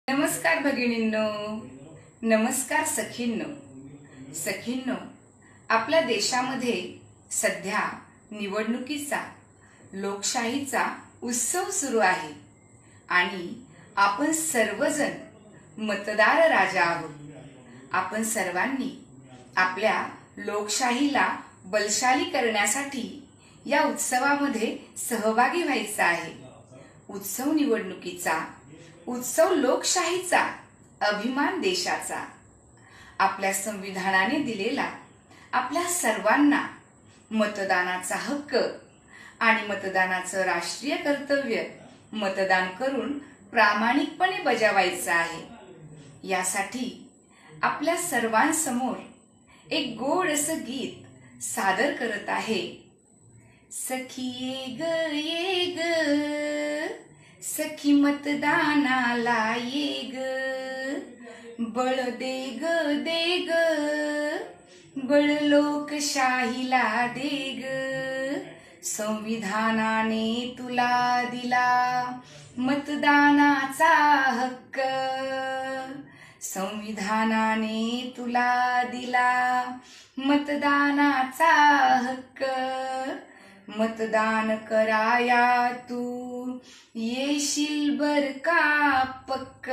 नमस्कार भगिनींनो, नमस्कार सखींनो। सखींनो, आपल्या देशामध्ये सध्या निवडणुकीचा लोकशाहीचा उत्सव सुरू आहे आणि आपण सर्वजण मतदार राजा आहोत। आपण सर्वांनी आपल्या लोकशाहीला बलशाली करण्यासाठी या उत्सवामध्ये सहभागी व्हायचं आहे। उत्सव निवडणुकीचा, उत्सव लोकशाहीचा, अभिमान देशाचा। आपल्या संविधानाने दिलेला आपल्या सर्वांना मतदानाचा हक्क आणि मतदानाचं राष्ट्रीय कर्तव्य मतदान करून प्रामाणिकपणे बजावायचं आहे। यासाठी आपल्या सर्वांसमोर एक गोड असं गीत सादर करत आहे। सखी ये ग सखी मतदानाला ये ग, बळ दे ग बळ लोकशाहीला दे ग। संविधानाने तुला दिला मतदानाचा हक्क, संविधानाने तुला दिला मतदानाचा हक्क। मतदान कराया तू येशील बर का पक्क।